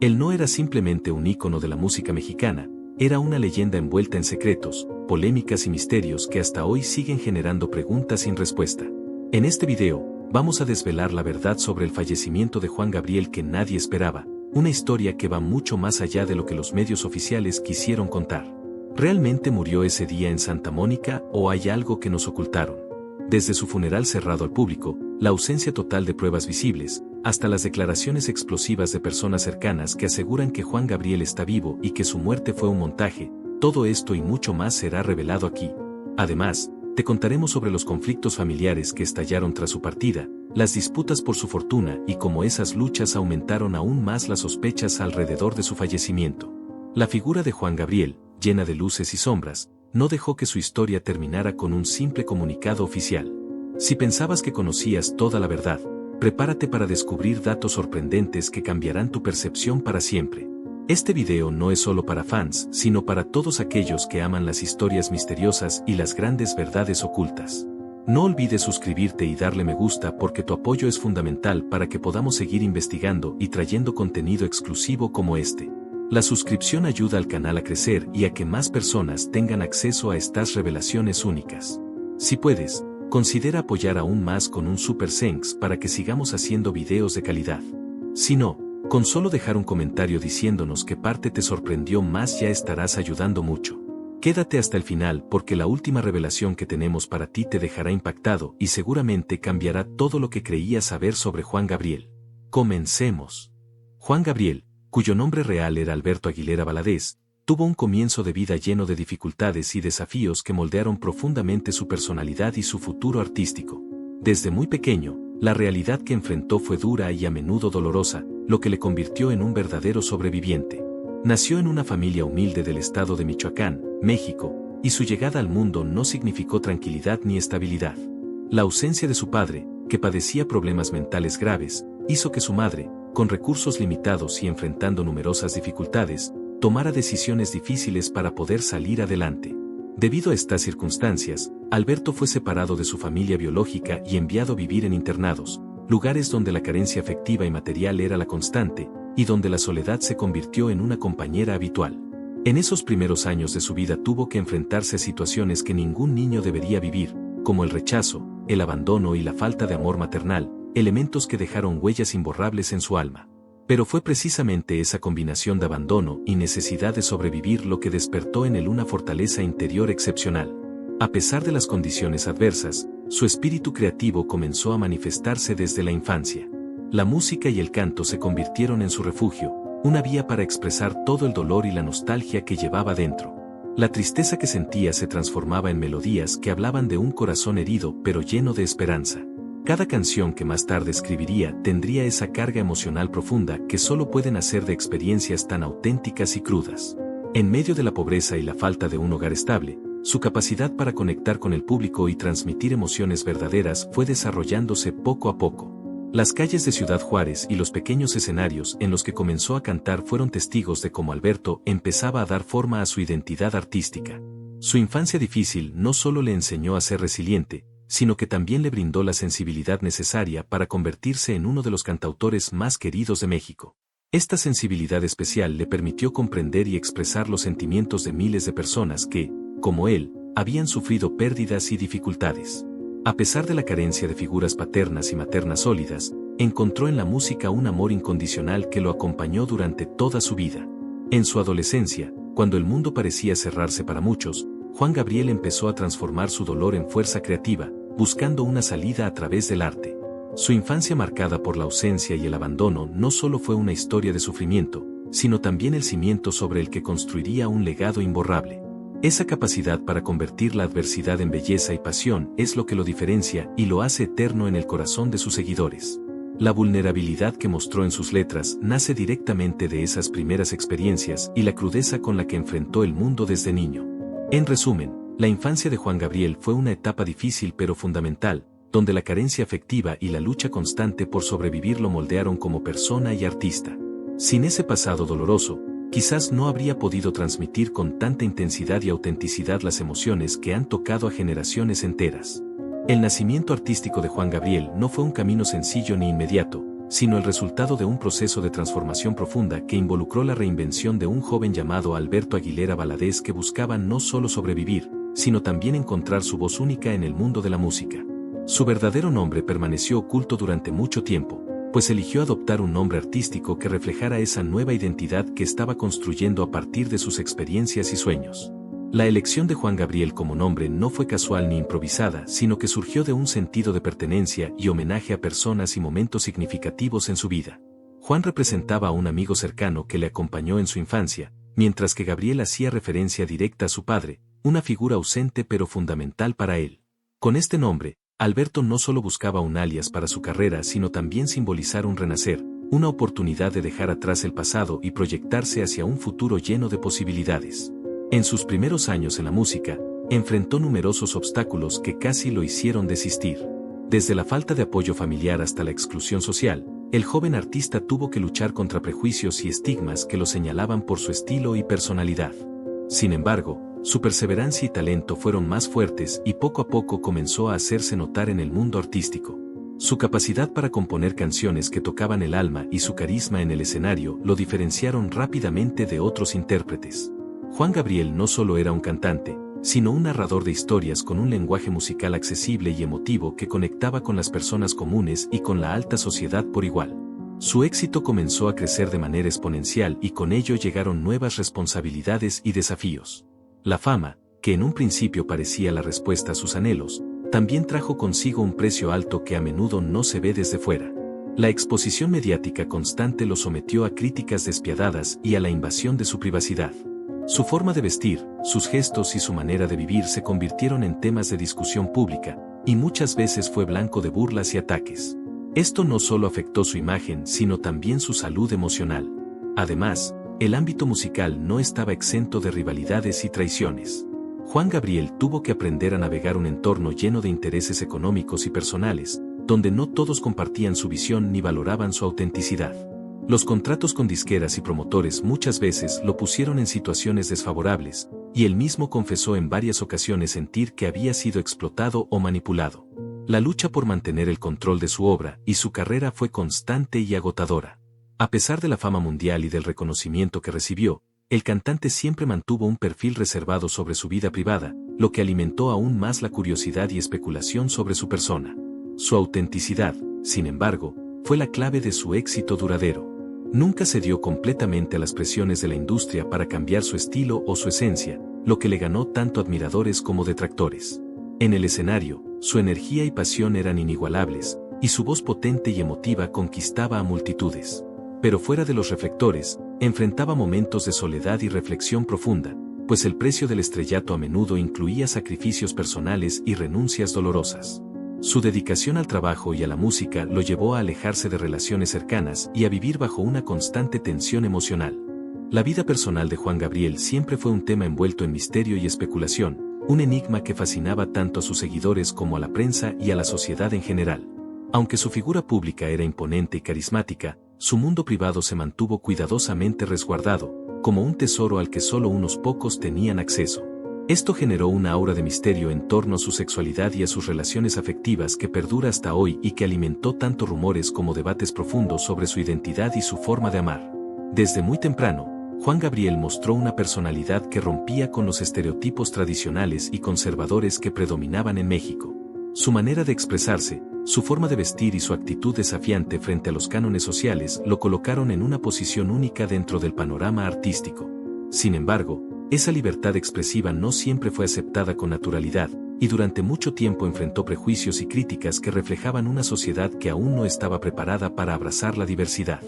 Él no era simplemente un ícono de la música mexicana, era una leyenda envuelta en secretos, polémicas y misterios que hasta hoy siguen generando preguntas sin respuesta. En este video, vamos a desvelar la verdad sobre el fallecimiento de Juan Gabriel que nadie esperaba, una historia que va mucho más allá de lo que los medios oficiales quisieron contar. ¿Realmente murió ese día en Santa Mónica o hay algo que nos ocultaron? Desde su funeral cerrado al público, la ausencia total de pruebas visibles, hasta las declaraciones explosivas de personas cercanas que aseguran que Juan Gabriel está vivo y que su muerte fue un montaje, todo esto y mucho más será revelado aquí. Además, te contaremos sobre los conflictos familiares que estallaron tras su partida, las disputas por su fortuna y cómo esas luchas aumentaron aún más las sospechas alrededor de su fallecimiento. La figura de Juan Gabriel, llena de luces y sombras, no dejó que su historia terminara con un simple comunicado oficial. Si pensabas que conocías toda la verdad, prepárate para descubrir datos sorprendentes que cambiarán tu percepción para siempre. Este video no es solo para fans, sino para todos aquellos que aman las historias misteriosas y las grandes verdades ocultas. No olvides suscribirte y darle me gusta porque tu apoyo es fundamental para que podamos seguir investigando y trayendo contenido exclusivo como este. La suscripción ayuda al canal a crecer y a que más personas tengan acceso a estas revelaciones únicas. Si puedes, considera apoyar aún más con un super thanks para que sigamos haciendo videos de calidad. Si no, con solo dejar un comentario diciéndonos qué parte te sorprendió más ya estarás ayudando mucho. Quédate hasta el final porque la última revelación que tenemos para ti te dejará impactado y seguramente cambiará todo lo que creías saber sobre Juan Gabriel. Comencemos. Juan Gabriel, cuyo nombre real era Alberto Aguilera Valadez, tuvo un comienzo de vida lleno de dificultades y desafíos que moldearon profundamente su personalidad y su futuro artístico. Desde muy pequeño, la realidad que enfrentó fue dura y a menudo dolorosa, lo que le convirtió en un verdadero sobreviviente. Nació en una familia humilde del estado de Michoacán, México, y su llegada al mundo no significó tranquilidad ni estabilidad. La ausencia de su padre, que padecía problemas mentales graves, hizo que su madre, con recursos limitados y enfrentando numerosas dificultades, tomara decisiones difíciles para poder salir adelante. Debido a estas circunstancias, Alberto fue separado de su familia biológica y enviado a vivir en internados, lugares donde la carencia afectiva y material era la constante, y donde la soledad se convirtió en una compañera habitual. En esos primeros años de su vida tuvo que enfrentarse a situaciones que ningún niño debería vivir, como el rechazo, el abandono y la falta de amor maternal, elementos que dejaron huellas imborrables en su alma. Pero fue precisamente esa combinación de abandono y necesidad de sobrevivir lo que despertó en él una fortaleza interior excepcional. A pesar de las condiciones adversas, su espíritu creativo comenzó a manifestarse desde la infancia. La música y el canto se convirtieron en su refugio, una vía para expresar todo el dolor y la nostalgia que llevaba dentro. La tristeza que sentía se transformaba en melodías que hablaban de un corazón herido pero lleno de esperanza. Cada canción que más tarde escribiría tendría esa carga emocional profunda que solo puede nacer de experiencias tan auténticas y crudas. En medio de la pobreza y la falta de un hogar estable, su capacidad para conectar con el público y transmitir emociones verdaderas fue desarrollándose poco a poco. Las calles de Ciudad Juárez y los pequeños escenarios en los que comenzó a cantar fueron testigos de cómo Alberto empezaba a dar forma a su identidad artística. Su infancia difícil no solo le enseñó a ser resiliente, sino que también le brindó la sensibilidad necesaria para convertirse en uno de los cantautores más queridos de México. Esta sensibilidad especial le permitió comprender y expresar los sentimientos de miles de personas que, como él, habían sufrido pérdidas y dificultades. A pesar de la carencia de figuras paternas y maternas sólidas, encontró en la música un amor incondicional que lo acompañó durante toda su vida. En su adolescencia, cuando el mundo parecía cerrarse para muchos, Juan Gabriel empezó a transformar su dolor en fuerza creativa, buscando una salida a través del arte. Su infancia marcada por la ausencia y el abandono no solo fue una historia de sufrimiento, sino también el cimiento sobre el que construiría un legado imborrable. Esa capacidad para convertir la adversidad en belleza y pasión es lo que lo diferencia y lo hace eterno en el corazón de sus seguidores. La vulnerabilidad que mostró en sus letras nace directamente de esas primeras experiencias y la crudeza con la que enfrentó el mundo desde niño. En resumen, la infancia de Juan Gabriel fue una etapa difícil pero fundamental, donde la carencia afectiva y la lucha constante por sobrevivir lo moldearon como persona y artista. Sin ese pasado doloroso, quizás no habría podido transmitir con tanta intensidad y autenticidad las emociones que han tocado a generaciones enteras. El nacimiento artístico de Juan Gabriel no fue un camino sencillo ni inmediato, sino el resultado de un proceso de transformación profunda que involucró la reinvención de un joven llamado Alberto Aguilera Valadez que buscaba no solo sobrevivir, sino también encontrar su voz única en el mundo de la música. Su verdadero nombre permaneció oculto durante mucho tiempo, pues eligió adoptar un nombre artístico que reflejara esa nueva identidad que estaba construyendo a partir de sus experiencias y sueños. La elección de Juan Gabriel como nombre no fue casual ni improvisada, sino que surgió de un sentido de pertenencia y homenaje a personas y momentos significativos en su vida. Juan representaba a un amigo cercano que le acompañó en su infancia, mientras que Gabriel hacía referencia directa a su padre, una figura ausente pero fundamental para él. Con este nombre, Alberto no solo buscaba un alias para su carrera, sino también simbolizar un renacer, una oportunidad de dejar atrás el pasado y proyectarse hacia un futuro lleno de posibilidades. En sus primeros años en la música, enfrentó numerosos obstáculos que casi lo hicieron desistir. Desde la falta de apoyo familiar hasta la exclusión social, el joven artista tuvo que luchar contra prejuicios y estigmas que lo señalaban por su estilo y personalidad. Sin embargo, su perseverancia y talento fueron más fuertes y poco a poco comenzó a hacerse notar en el mundo artístico. Su capacidad para componer canciones que tocaban el alma y su carisma en el escenario lo diferenciaron rápidamente de otros intérpretes. Juan Gabriel no solo era un cantante, sino un narrador de historias con un lenguaje musical accesible y emotivo que conectaba con las personas comunes y con la alta sociedad por igual. Su éxito comenzó a crecer de manera exponencial y con ello llegaron nuevas responsabilidades y desafíos. La fama, que en un principio parecía la respuesta a sus anhelos, también trajo consigo un precio alto que a menudo no se ve desde fuera. La exposición mediática constante lo sometió a críticas despiadadas y a la invasión de su privacidad. Su forma de vestir, sus gestos y su manera de vivir se convirtieron en temas de discusión pública, y muchas veces fue blanco de burlas y ataques. Esto no solo afectó su imagen, sino también su salud emocional. Además, el ámbito musical no estaba exento de rivalidades y traiciones. Juan Gabriel tuvo que aprender a navegar un entorno lleno de intereses económicos y personales, donde no todos compartían su visión ni valoraban su autenticidad. Los contratos con disqueras y promotores muchas veces lo pusieron en situaciones desfavorables, y él mismo confesó en varias ocasiones sentir que había sido explotado o manipulado. La lucha por mantener el control de su obra y su carrera fue constante y agotadora. A pesar de la fama mundial y del reconocimiento que recibió, el cantante siempre mantuvo un perfil reservado sobre su vida privada, lo que alimentó aún más la curiosidad y especulación sobre su persona. Su autenticidad, sin embargo, fue la clave de su éxito duradero. Nunca cedió completamente a las presiones de la industria para cambiar su estilo o su esencia, lo que le ganó tanto admiradores como detractores. En el escenario, su energía y pasión eran inigualables, y su voz potente y emotiva conquistaba a multitudes. Pero fuera de los reflectores, enfrentaba momentos de soledad y reflexión profunda, pues el precio del estrellato a menudo incluía sacrificios personales y renuncias dolorosas. Su dedicación al trabajo y a la música lo llevó a alejarse de relaciones cercanas y a vivir bajo una constante tensión emocional. La vida personal de Juan Gabriel siempre fue un tema envuelto en misterio y especulación, un enigma que fascinaba tanto a sus seguidores como a la prensa y a la sociedad en general. Aunque su figura pública era imponente y carismática, su mundo privado se mantuvo cuidadosamente resguardado, como un tesoro al que solo unos pocos tenían acceso. Esto generó una aura de misterio en torno a su sexualidad y a sus relaciones afectivas que perdura hasta hoy y que alimentó tanto rumores como debates profundos sobre su identidad y su forma de amar. Desde muy temprano, Juan Gabriel mostró una personalidad que rompía con los estereotipos tradicionales y conservadores que predominaban en México. Su manera de expresarse, su forma de vestir y su actitud desafiante frente a los cánones sociales lo colocaron en una posición única dentro del panorama artístico. Sin embargo, esa libertad expresiva no siempre fue aceptada con naturalidad, y durante mucho tiempo enfrentó prejuicios y críticas que reflejaban una sociedad que aún no estaba preparada para abrazar la diversidad.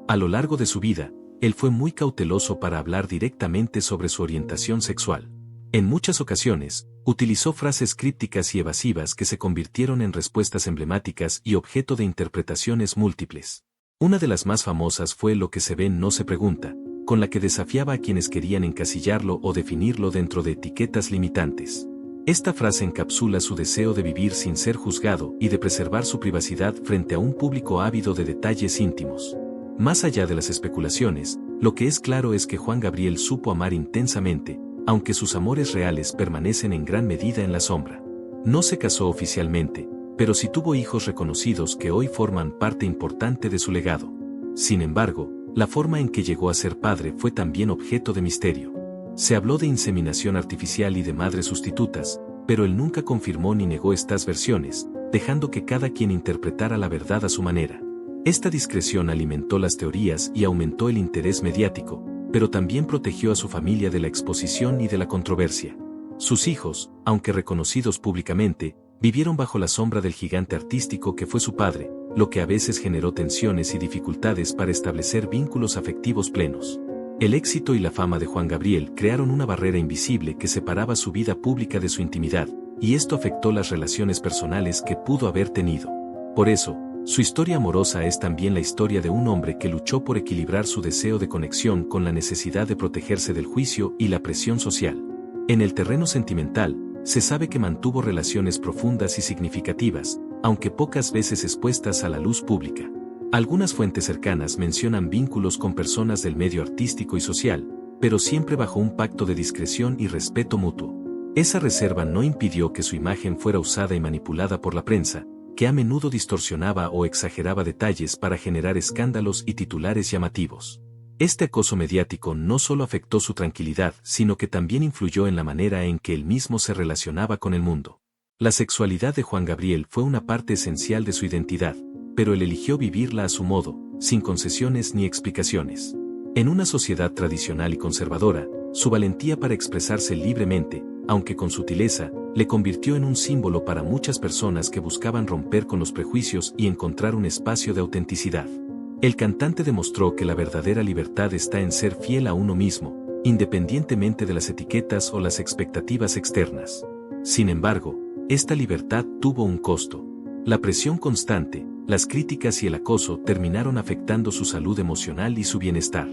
A lo largo de su vida, él fue muy cauteloso para hablar directamente sobre su orientación sexual. En muchas ocasiones, utilizó frases crípticas y evasivas que se convirtieron en respuestas emblemáticas y objeto de interpretaciones múltiples. Una de las más famosas fue "Lo que se ve no se pregunta", con la que desafiaba a quienes querían encasillarlo o definirlo dentro de etiquetas limitantes. Esta frase encapsula su deseo de vivir sin ser juzgado y de preservar su privacidad frente a un público ávido de detalles íntimos. Más allá de las especulaciones, lo que es claro es que Juan Gabriel supo amar intensamente, aunque sus amores reales permanecen en gran medida en la sombra. No se casó oficialmente, pero sí tuvo hijos reconocidos que hoy forman parte importante de su legado. Sin embargo, la forma en que llegó a ser padre fue también objeto de misterio. Se habló de inseminación artificial y de madres sustitutas, pero él nunca confirmó ni negó estas versiones, dejando que cada quien interpretara la verdad a su manera. Esta discreción alimentó las teorías y aumentó el interés mediático, pero también protegió a su familia de la exposición y de la controversia. Sus hijos, aunque reconocidos públicamente, vivieron bajo la sombra del gigante artístico que fue su padre, lo que a veces generó tensiones y dificultades para establecer vínculos afectivos plenos. El éxito y la fama de Juan Gabriel crearon una barrera invisible que separaba su vida pública de su intimidad, y esto afectó las relaciones personales que pudo haber tenido. Por eso, su historia amorosa es también la historia de un hombre que luchó por equilibrar su deseo de conexión con la necesidad de protegerse del juicio y la presión social. En el terreno sentimental, se sabe que mantuvo relaciones profundas y significativas, aunque pocas veces expuestas a la luz pública. Algunas fuentes cercanas mencionan vínculos con personas del medio artístico y social, pero siempre bajo un pacto de discreción y respeto mutuo. Esa reserva no impidió que su imagen fuera usada y manipulada por la prensa, que a menudo distorsionaba o exageraba detalles para generar escándalos y titulares llamativos. Este acoso mediático no solo afectó su tranquilidad, sino que también influyó en la manera en que él mismo se relacionaba con el mundo. La sexualidad de Juan Gabriel fue una parte esencial de su identidad, pero él eligió vivirla a su modo, sin concesiones ni explicaciones. En una sociedad tradicional y conservadora, su valentía para expresarse libremente, aunque con sutileza, le convirtió en un símbolo para muchas personas que buscaban romper con los prejuicios y encontrar un espacio de autenticidad. El cantante demostró que la verdadera libertad está en ser fiel a uno mismo, independientemente de las etiquetas o las expectativas externas. Sin embargo, esta libertad tuvo un costo. La presión constante, las críticas y el acoso terminaron afectando su salud emocional y su bienestar.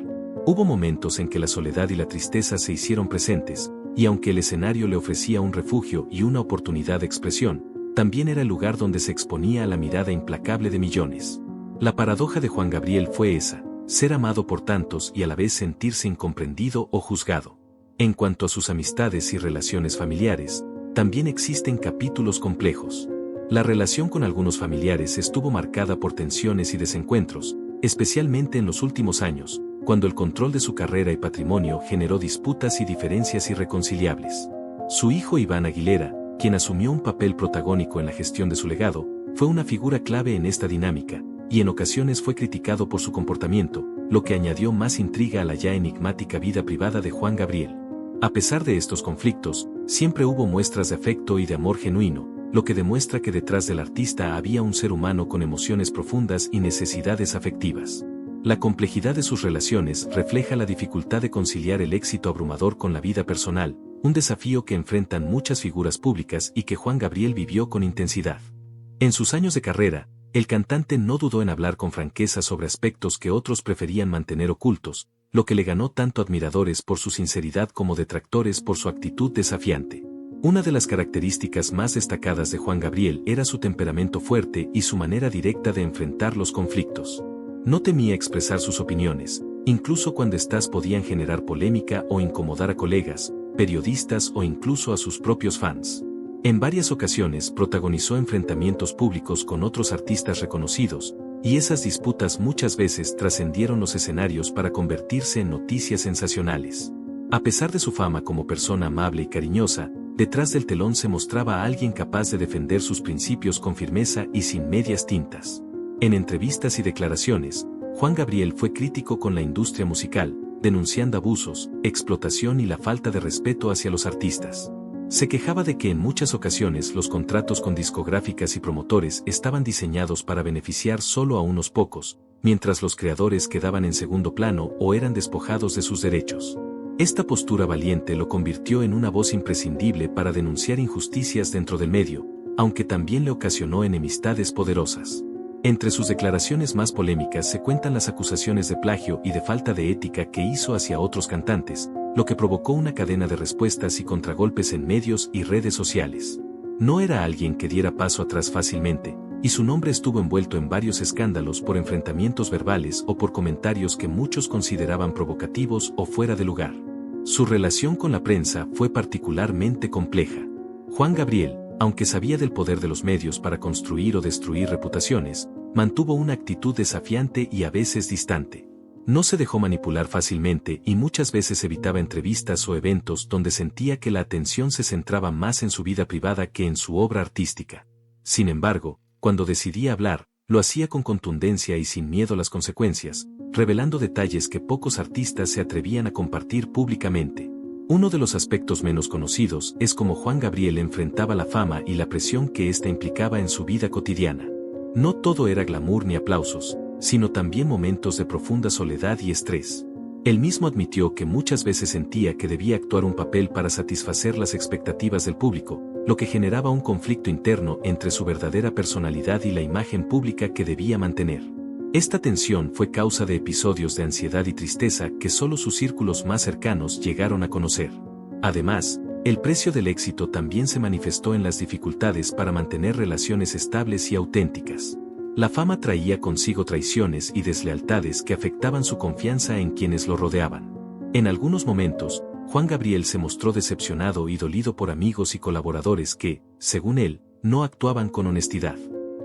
Hubo momentos en que la soledad y la tristeza se hicieron presentes, y aunque el escenario le ofrecía un refugio y una oportunidad de expresión, también era el lugar donde se exponía a la mirada implacable de millones. La paradoja de Juan Gabriel fue esa: ser amado por tantos y a la vez sentirse incomprendido o juzgado. En cuanto a sus amistades y relaciones familiares, también existen capítulos complejos. La relación con algunos familiares estuvo marcada por tensiones y desencuentros, especialmente en los últimos años, cuando el control de su carrera y patrimonio generó disputas y diferencias irreconciliables. Su hijo Iván Aguilera, quien asumió un papel protagónico en la gestión de su legado, fue una figura clave en esta dinámica, y en ocasiones fue criticado por su comportamiento, lo que añadió más intriga a la ya enigmática vida privada de Juan Gabriel. A pesar de estos conflictos, siempre hubo muestras de afecto y de amor genuino, lo que demuestra que detrás del artista había un ser humano con emociones profundas y necesidades afectivas. La complejidad de sus relaciones refleja la dificultad de conciliar el éxito abrumador con la vida personal, un desafío que enfrentan muchas figuras públicas y que Juan Gabriel vivió con intensidad. En sus años de carrera, el cantante no dudó en hablar con franqueza sobre aspectos que otros preferían mantener ocultos, lo que le ganó tanto admiradores por su sinceridad como detractores por su actitud desafiante. Una de las características más destacadas de Juan Gabriel era su temperamento fuerte y su manera directa de enfrentar los conflictos. No temía expresar sus opiniones, incluso cuando éstas podían generar polémica o incomodar a colegas, periodistas o incluso a sus propios fans. En varias ocasiones protagonizó enfrentamientos públicos con otros artistas reconocidos, y esas disputas muchas veces trascendieron los escenarios para convertirse en noticias sensacionales. A pesar de su fama como persona amable y cariñosa, detrás del telón se mostraba a alguien capaz de defender sus principios con firmeza y sin medias tintas. En entrevistas y declaraciones, Juan Gabriel fue crítico con la industria musical, denunciando abusos, explotación y la falta de respeto hacia los artistas. Se quejaba de que en muchas ocasiones los contratos con discográficas y promotores estaban diseñados para beneficiar solo a unos pocos, mientras los creadores quedaban en segundo plano o eran despojados de sus derechos. Esta postura valiente lo convirtió en una voz imprescindible para denunciar injusticias dentro del medio, aunque también le ocasionó enemistades poderosas. Entre sus declaraciones más polémicas se cuentan las acusaciones de plagio y de falta de ética que hizo hacia otros cantantes, lo que provocó una cadena de respuestas y contragolpes en medios y redes sociales. No era alguien que diera paso atrás fácilmente, y su nombre estuvo envuelto en varios escándalos por enfrentamientos verbales o por comentarios que muchos consideraban provocativos o fuera de lugar. Su relación con la prensa fue particularmente compleja. Juan Gabriel, Aunque sabía del poder de los medios para construir o destruir reputaciones, mantuvo una actitud desafiante y a veces distante. No se dejó manipular fácilmente y muchas veces evitaba entrevistas o eventos donde sentía que la atención se centraba más en su vida privada que en su obra artística. Sin embargo, cuando decidía hablar, lo hacía con contundencia y sin miedo a las consecuencias, revelando detalles que pocos artistas se atrevían a compartir públicamente. Uno de los aspectos menos conocidos es cómo Juan Gabriel enfrentaba la fama y la presión que ésta implicaba en su vida cotidiana. No todo era glamour ni aplausos, sino también momentos de profunda soledad y estrés. Él mismo admitió que muchas veces sentía que debía actuar un papel para satisfacer las expectativas del público, lo que generaba un conflicto interno entre su verdadera personalidad y la imagen pública que debía mantener. Esta tensión fue causa de episodios de ansiedad y tristeza que solo sus círculos más cercanos llegaron a conocer. Además, el precio del éxito también se manifestó en las dificultades para mantener relaciones estables y auténticas. La fama traía consigo traiciones y deslealtades que afectaban su confianza en quienes lo rodeaban. En algunos momentos, Juan Gabriel se mostró decepcionado y dolido por amigos y colaboradores que, según él, no actuaban con honestidad.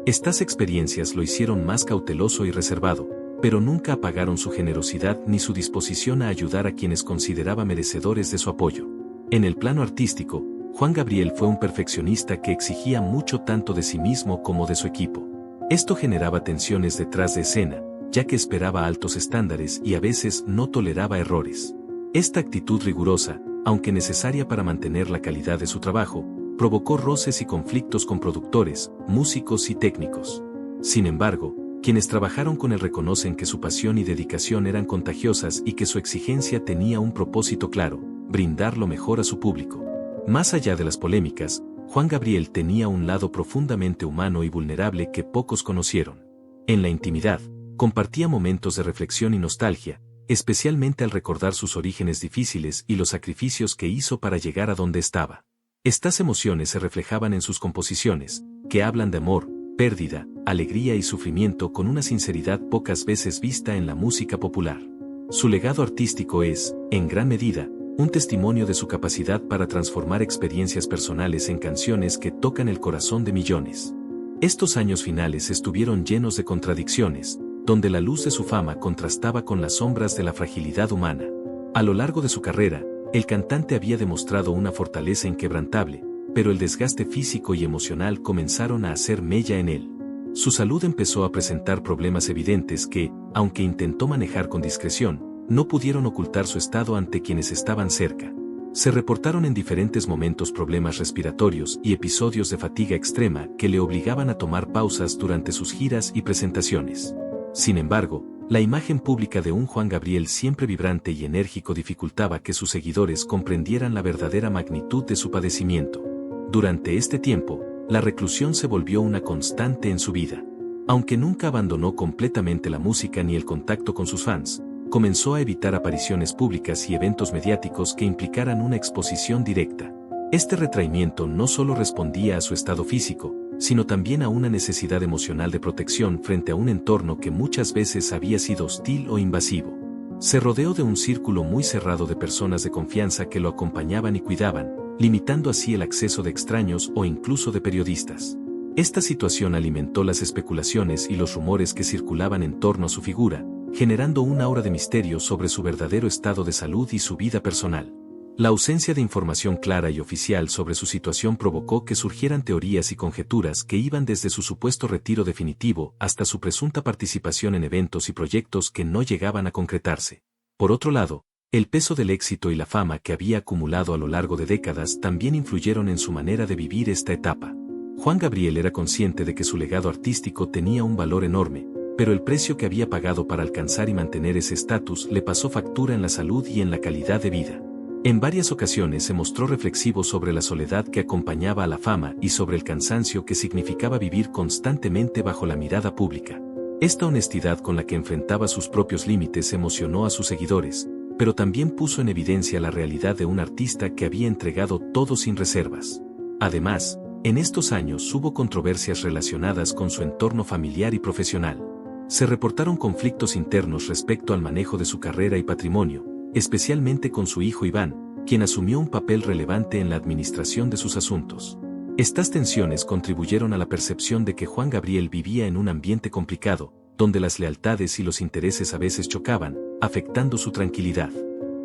Estas experiencias lo hicieron más cauteloso y reservado, pero nunca apagaron su generosidad ni su disposición a ayudar a quienes consideraba merecedores de su apoyo. En el plano artístico, Juan Gabriel fue un perfeccionista que exigía mucho tanto de sí mismo como de su equipo. Esto generaba tensiones detrás de escena, ya que esperaba altos estándares y a veces no toleraba errores. Esta actitud rigurosa, aunque necesaria para mantener la calidad de su trabajo, provocó roces y conflictos con productores, músicos y técnicos. Sin embargo, quienes trabajaron con él reconocen que su pasión y dedicación eran contagiosas y que su exigencia tenía un propósito claro: brindar lo mejor a su público. Más allá de las polémicas, Juan Gabriel tenía un lado profundamente humano y vulnerable que pocos conocieron. En la intimidad, compartía momentos de reflexión y nostalgia, especialmente al recordar sus orígenes difíciles y los sacrificios que hizo para llegar a donde estaba. Estas emociones se reflejaban en sus composiciones, que hablan de amor, pérdida, alegría y sufrimiento con una sinceridad pocas veces vista en la música popular. Su legado artístico es, en gran medida, un testimonio de su capacidad para transformar experiencias personales en canciones que tocan el corazón de millones. Estos años finales estuvieron llenos de contradicciones, donde la luz de su fama contrastaba con las sombras de la fragilidad humana. A lo largo de su carrera, el cantante había demostrado una fortaleza inquebrantable, pero el desgaste físico y emocional comenzaron a hacer mella en él. Su salud empezó a presentar problemas evidentes que, aunque intentó manejar con discreción, no pudieron ocultar su estado ante quienes estaban cerca. Se reportaron en diferentes momentos problemas respiratorios y episodios de fatiga extrema que le obligaban a tomar pausas durante sus giras y presentaciones. Sin embargo, la imagen pública de un Juan Gabriel siempre vibrante y enérgico dificultaba que sus seguidores comprendieran la verdadera magnitud de su padecimiento. Durante este tiempo, la reclusión se volvió una constante en su vida. Aunque nunca abandonó completamente la música ni el contacto con sus fans, comenzó a evitar apariciones públicas y eventos mediáticos que implicaran una exposición directa. Este retraimiento no solo respondía a su estado físico, sino también a una necesidad emocional de protección frente a un entorno que muchas veces había sido hostil o invasivo. Se rodeó de un círculo muy cerrado de personas de confianza que lo acompañaban y cuidaban, limitando así el acceso de extraños o incluso de periodistas. Esta situación alimentó las especulaciones y los rumores que circulaban en torno a su figura, generando un aura de misterio sobre su verdadero estado de salud y su vida personal. La ausencia de información clara y oficial sobre su situación provocó que surgieran teorías y conjeturas que iban desde su supuesto retiro definitivo hasta su presunta participación en eventos y proyectos que no llegaban a concretarse. Por otro lado, el peso del éxito y la fama que había acumulado a lo largo de décadas también influyeron en su manera de vivir esta etapa. Juan Gabriel era consciente de que su legado artístico tenía un valor enorme, pero el precio que había pagado para alcanzar y mantener ese estatus le pasó factura en la salud y en la calidad de vida. En varias ocasiones se mostró reflexivo sobre la soledad que acompañaba a la fama y sobre el cansancio que significaba vivir constantemente bajo la mirada pública. Esta honestidad con la que enfrentaba sus propios límites emocionó a sus seguidores, pero también puso en evidencia la realidad de un artista que había entregado todo sin reservas. Además, en estos años hubo controversias relacionadas con su entorno familiar y profesional. Se reportaron conflictos internos respecto al manejo de su carrera y patrimonio, especialmente con su hijo Iván, quien asumió un papel relevante en la administración de sus asuntos. Estas tensiones contribuyeron a la percepción de que Juan Gabriel vivía en un ambiente complicado, donde las lealtades y los intereses a veces chocaban, afectando su tranquilidad.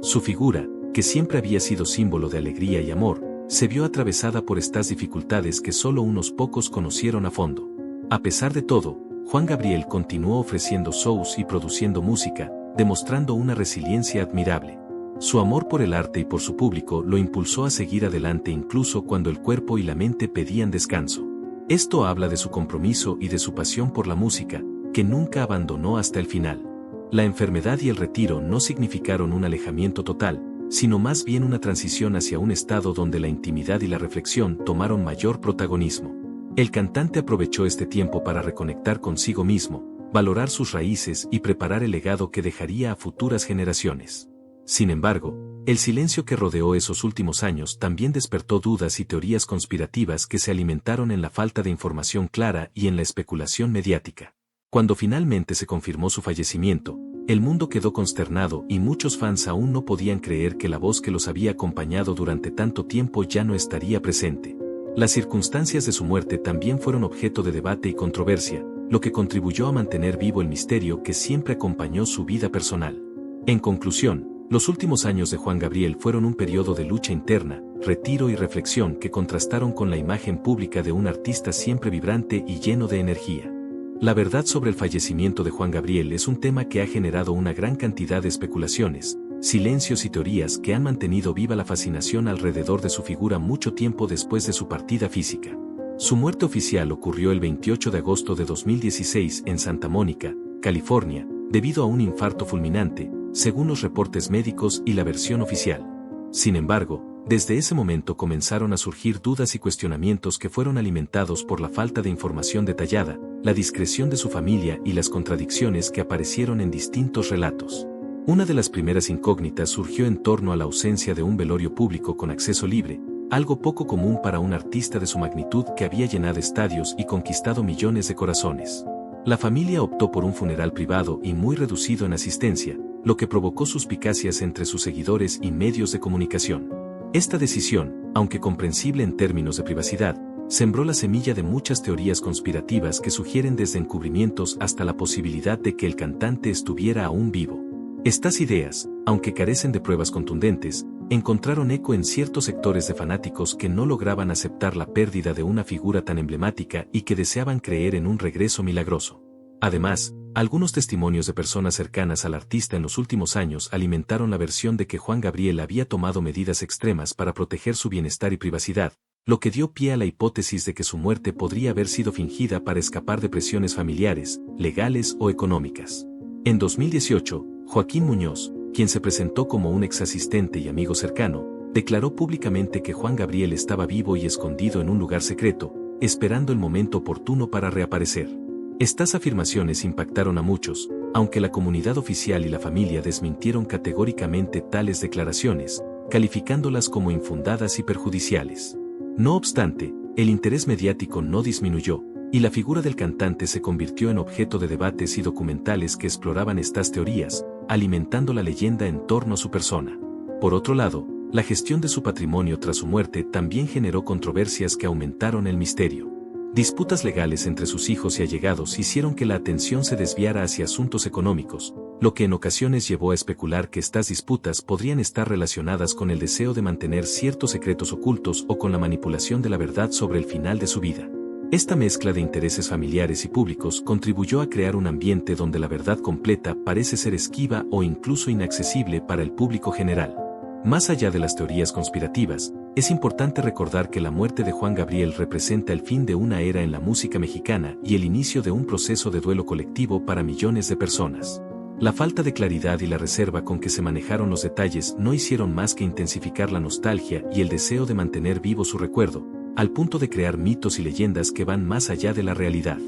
Su figura, que siempre había sido símbolo de alegría y amor, se vio atravesada por estas dificultades que solo unos pocos conocieron a fondo. A pesar de todo, Juan Gabriel continuó ofreciendo shows y produciendo música, demostrando una resiliencia admirable. Su amor por el arte y por su público lo impulsó a seguir adelante incluso cuando el cuerpo y la mente pedían descanso. Esto habla de su compromiso y de su pasión por la música, que nunca abandonó hasta el final. La enfermedad y el retiro no significaron un alejamiento total, sino más bien una transición hacia un estado donde la intimidad y la reflexión tomaron mayor protagonismo. El cantante aprovechó este tiempo para reconectar consigo mismo, valorar sus raíces y preparar el legado que dejaría a futuras generaciones. Sin embargo, el silencio que rodeó esos últimos años también despertó dudas y teorías conspirativas que se alimentaron en la falta de información clara y en la especulación mediática. Cuando finalmente se confirmó su fallecimiento, el mundo quedó consternado y muchos fans aún no podían creer que la voz que los había acompañado durante tanto tiempo ya no estaría presente. Las circunstancias de su muerte también fueron objeto de debate y controversia, lo que contribuyó a mantener vivo el misterio que siempre acompañó su vida personal. En conclusión, los últimos años de Juan Gabriel fueron un periodo de lucha interna, retiro y reflexión que contrastaron con la imagen pública de un artista siempre vibrante y lleno de energía. La verdad sobre el fallecimiento de Juan Gabriel es un tema que ha generado una gran cantidad de especulaciones, silencios y teorías que han mantenido viva la fascinación alrededor de su figura mucho tiempo después de su partida física. Su muerte oficial ocurrió el 28 de agosto de 2016 en Santa Mónica, California, debido a un infarto fulminante, según los reportes médicos y la versión oficial. Sin embargo, desde ese momento comenzaron a surgir dudas y cuestionamientos que fueron alimentados por la falta de información detallada, la discreción de su familia y las contradicciones que aparecieron en distintos relatos. Una de las primeras incógnitas surgió en torno a la ausencia de un velorio público con acceso libre, algo poco común para un artista de su magnitud que había llenado estadios y conquistado millones de corazones. La familia optó por un funeral privado y muy reducido en asistencia, lo que provocó suspicacias entre sus seguidores y medios de comunicación. Esta decisión, aunque comprensible en términos de privacidad, sembró la semilla de muchas teorías conspirativas que sugieren desde encubrimientos hasta la posibilidad de que el cantante estuviera aún vivo. Estas ideas, aunque carecen de pruebas contundentes, encontraron eco en ciertos sectores de fanáticos que no lograban aceptar la pérdida de una figura tan emblemática y que deseaban creer en un regreso milagroso. Además, algunos testimonios de personas cercanas al artista en los últimos años alimentaron la versión de que Juan Gabriel había tomado medidas extremas para proteger su bienestar y privacidad, lo que dio pie a la hipótesis de que su muerte podría haber sido fingida para escapar de presiones familiares, legales o económicas. En 2018, Joaquín Muñoz, quien se presentó como un ex asistente y amigo cercano, declaró públicamente que Juan Gabriel estaba vivo y escondido en un lugar secreto, esperando el momento oportuno para reaparecer. Estas afirmaciones impactaron a muchos, aunque la comunidad oficial y la familia desmintieron categóricamente tales declaraciones, calificándolas como infundadas y perjudiciales. No obstante, el interés mediático no disminuyó, y la figura del cantante se convirtió en objeto de debates y documentales que exploraban estas teorías, alimentando la leyenda en torno a su persona. Por otro lado, la gestión de su patrimonio tras su muerte también generó controversias que aumentaron el misterio. Disputas legales entre sus hijos y allegados hicieron que la atención se desviara hacia asuntos económicos, lo que en ocasiones llevó a especular que estas disputas podrían estar relacionadas con el deseo de mantener ciertos secretos ocultos o con la manipulación de la verdad sobre el final de su vida. Esta mezcla de intereses familiares y públicos contribuyó a crear un ambiente donde la verdad completa parece ser esquiva o incluso inaccesible para el público general. Más allá de las teorías conspirativas, es importante recordar que la muerte de Juan Gabriel representa el fin de una era en la música mexicana y el inicio de un proceso de duelo colectivo para millones de personas. La falta de claridad y la reserva con que se manejaron los detalles no hicieron más que intensificar la nostalgia y el deseo de mantener vivo su recuerdo, al punto de crear mitos y leyendas que van más allá de la realidad.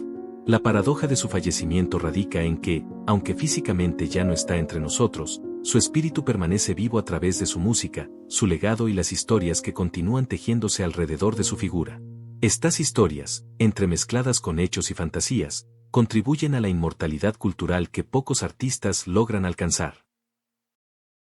La paradoja de su fallecimiento radica en que, aunque físicamente ya no está entre nosotros, su espíritu permanece vivo a través de su música, su legado y las historias que continúan tejiéndose alrededor de su figura. Estas historias, entremezcladas con hechos y fantasías, contribuyen a la inmortalidad cultural que pocos artistas logran alcanzar.